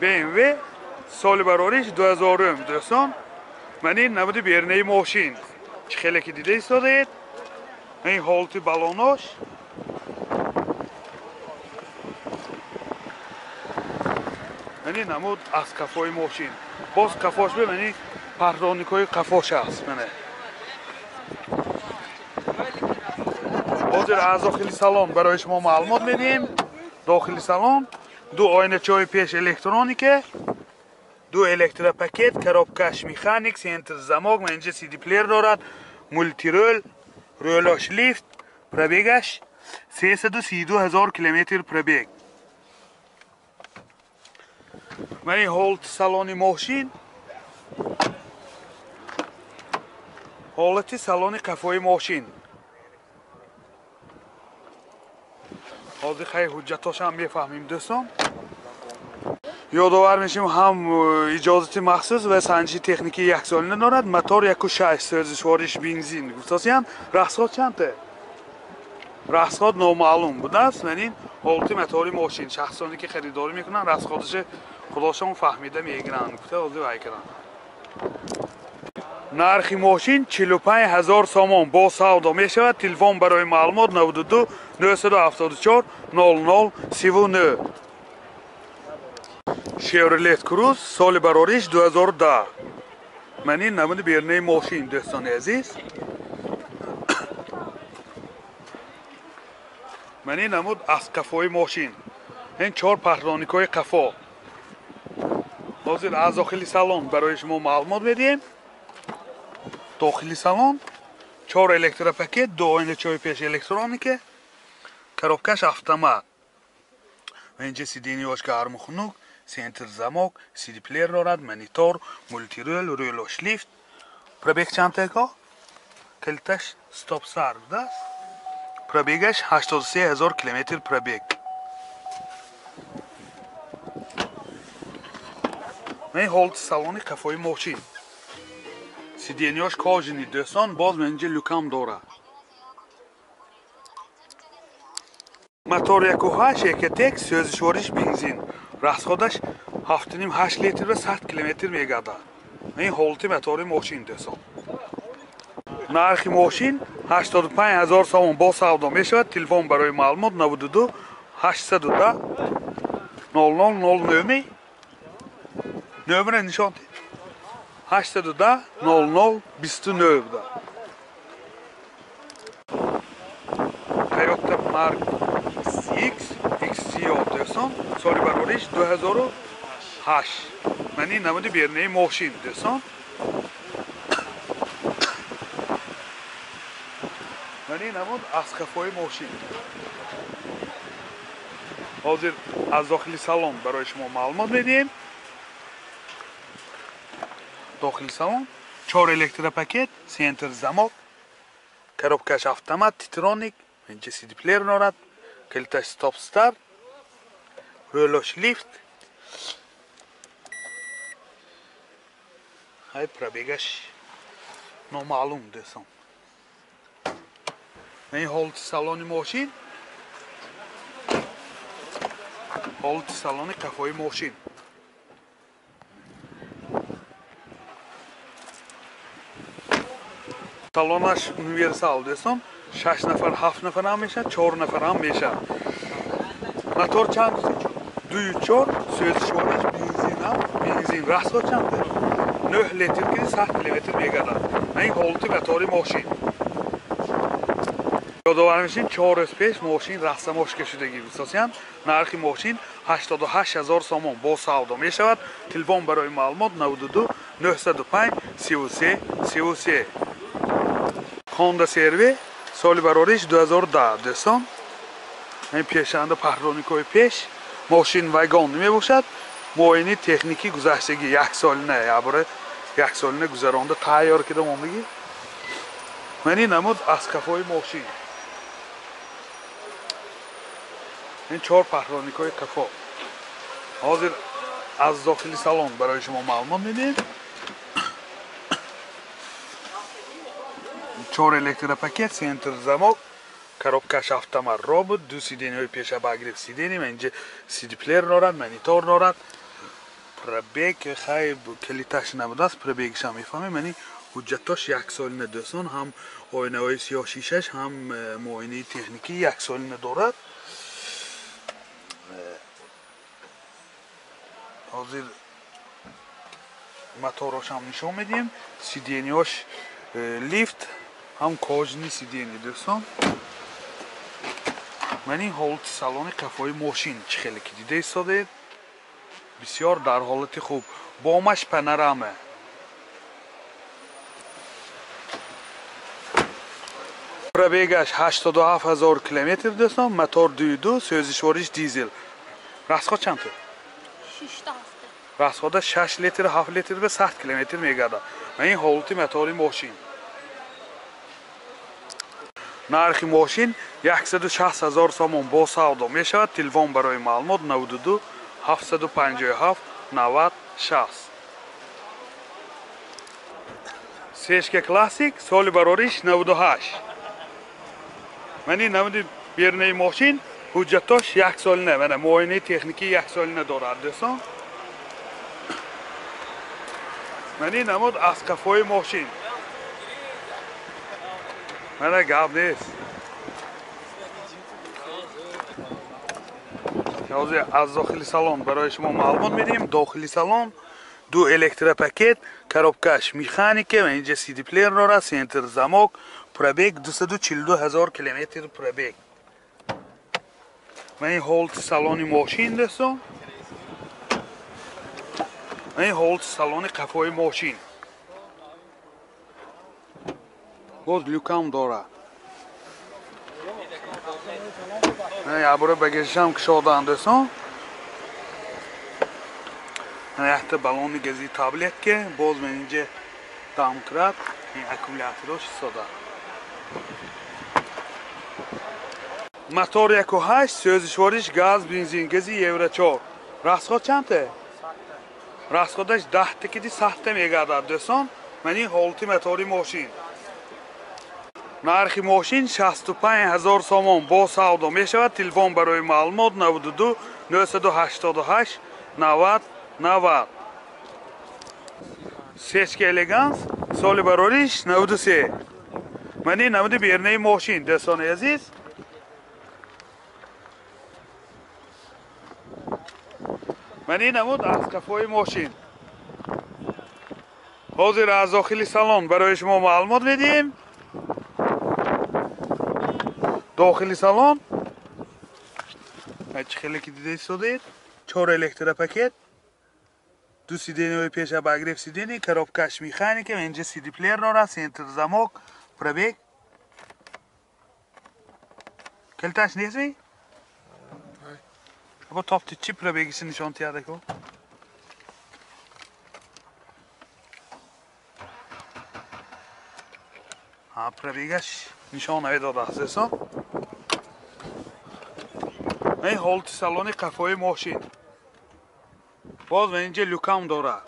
BMW соли барориш 2000 دوستان. من این نمود بیرنه ماشین خیلی که دیده ایستادید. این هولتی بالوناش من این نمود از کفای ماشین باز کفاش به منی پهرانیکای کفاش هست منه باز از داخلی سالن برای شما معلومات میدیم. داخلی سالن دو آینه چای پیش الکترونیکه، دو الکتروپاکت، коробкаш مکانیک، سنتر زماک، اینجا سی دی پلیر دارد، مولتی رول، رولاش لیفت، پربیگش 332,000 کیلومتر پربیگ. من این هولت سالن ماشین، هولتی سالن کفای ماشین. حاضر خیلی حجتاش هم میفهمیم دوستان. یادآور میشیم هم اجازه مخصوص و سنجی تکنیکی یک سالانه دارد. موتور 1.6 سوزشوارش بنزین گفتیم. رخصات چنده؟ رخصات نامعلوم بوده است. یعنی هولتی موتور ماشین شخصانی که خریداری میکنن رخصاتش خداشون فهمیده میگیرن گفته حاضر وای کردن. نرخ ماشین 45,000 سوم با سودا میشود. تلفن برای معلومات 92 974 00 39. شیورلت کروز سال براریش 2010. من این نمود بیرنه ماشین دوستان عزیز. من این نمود از کفای ماشین. این 4 پهرانیکای کفا. حاضر از داخلی سالن برای شما معلومات میدیم. داخلی سالن 4 الکتروپاکت، دو آینه چای پیش الکترونیکه، коробкаш автомат. و اینجا سیدی نیاش که ارمخنوک، سنتر زماک، سیدی پلیر دارد، منیتور، مولتی رول، رولاش لیفت. پربیگ چند تکا؟ کلتش ستاپ سر بوده است. پربیگش 83,000 کیلومتر پربیگ. من هولت سالن کفای ماشین. سیدی نیاش کاجنی دوستان باز من اینجا لوکام دارد. موتور 1.8 1.1 سوزشوارش بنزین. رخصاتش 7.5 لیتر و 100 کیلومتر میگرده. این هولتی موتور ماشین دوستان. نرخ ماشین 85,000 سوم با سودا میشود. تلفن برای معلومات 92 810 0009. نمره نشان 810 0029 بوده. تویوتا مارک X30 دوستان سال براریش 2008. من این نمود بیرنه ماشین دوستان. من این نمود از کفای ماشین. حاضر از داخلی سالن برای شما معلومات میدیم. داخلی سالن 4 الکتروپاکت، سنتر زماک، коробкаш автомат، تیترونیک، اینجا سی دی پلیر دارد، کلتش ستاپ استارت، رولاش لیفت. های پربیگش نامعلوم دوستان. این هولت سالن ماشین، هولت سالن کفای ماشین. سالنش universal دوستان. 6 نفر 7 نفر هم میشه، 4 نفر هم میشه. موتور چند؟ 2.4 سوزشوارش بنزین. رخصات چنده؟ 9 لیتر که 100 کیلومتر میگرده. این هولتی موتور ماشین. یادآور میشین 4 روز پیش ماشین رسماش کشیدگی گذاشتن. نرخ ماشین 88,000 سوم با سودا میشود. تلفن برای معلومات 92 905 33 33. هوندا سروی سال براریش 2010 دوستان. این پیشنده پهرانیکای پیش ماشین وگان میباشد. معاینه تکنیکی گذشتگی 1 سالانه یا برای 1 سالانه گذرانده تیار کرده ما میگی. من این نمود از کفای ماشین. این 4 پهرانیکای کفا. حاضر از داخلی سالن برای شما معلومات میدیم. 4 الکتروپاکت، سنتر زماک، коробкаш автомат робот, 2 сиденьهای پیش بگیرید سیدنی. من اینجا سی دی پلیر دارد، منیتور دارد. пробег хай калиташ набудас пробегиш ҳам мефаҳмем, яъни ҳуҷҷатош 1 солина дӯстон, ҳам оинаҳои сиёҳшишаш, ҳам муоинаи техникӣ 1 солина дорад. ҳозир моторош ҳам нишон медиҳем, сиденияш лифт, ҳам кожини сидения дӯстон. яъни ҳолати салони қафои мошин чӣ хеле ки дида истодаед, бисёр дар ҳолати хуб, бомаш панорама. пробегаш 87 000 километр дӯстон, мотор 2.2, сӯзишвориш дизел. расход чанд? 6 та ҳаст. расхода 6 литр 7 литр ба 100 километр мегардад. яъни ҳолати мотори мошин. нархи мошин 160 000 сомон бо савдо мешавад. телефон барои маълумот 92 757 90 60. сешка классик, соли барориш 98. яъни намуди бернаи мошин ҳуҷҷатош 1 солина, мана муоинаи техникӣ 1 солина дорад дӯстон. яъни намуд аз қафои мошин. мана гап нест. ҳозир аз дохили салон барои шумо маълумот медиҳем. дохили салон 2 электропакет, коробкаш механика, ва инҷа CD плеер дорад, сентр замок, пробег 242 000 километр пробег. яъни ҳолати салони мошин дӯстон. яъни ҳолати салони қафои мошин. боз люкам дорад. ябора багажишам кушодан дӯстон. яхта балони гази таблетка, боз мен инҷа дамкрат, ин аккумуляторош истода. мотор 1.8, сӯзишвориш газ, бензин, гази евро 4. расход чанде? расходаш 10 та киди 100 та мегардад дӯстон. яъни ҳолати мотори мошин. нархи мошин 65 000 сомон бо савдо мешавад. телефон барои маълумот 92 988 90 90. сешка элеганс, соли барориш 93. яъни намуди бернаи мошин дӯстони азиз. яъни намуд аз қафои мошин. ҳозир аз дохили салон барои шумо маълумот медиҳем. дохили салон чӣ хеле ки дида истодаед, 4 электропакет, 2 сиденияи пеша багриф сидени, коробкаш механика, ва инҷа CD плеер дорад, сентр замок, пробег. килиташ нест? або топти чӣ пробегиси нишон тияда ко? пробегаш нишон наведодааст дӯстон. ин ҳолати салони қафои мошин. боз ва инҷа люкам дорад.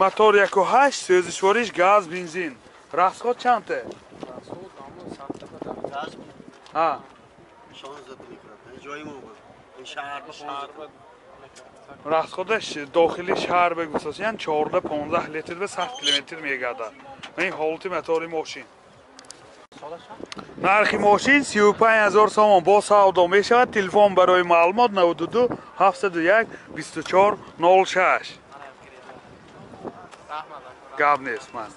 мотор 1.8, сӯзишвориш газ, бензин. расход чанде? расходаш дохили шаҳр бигусосиян 14-15 литр ба 100 километр мегардад. ин ҳолати мотори мошин. нархи мошин 35 000 сомон бо савдо мешавад. телефон барои маълумот 92 701 24 06. гап нест ман.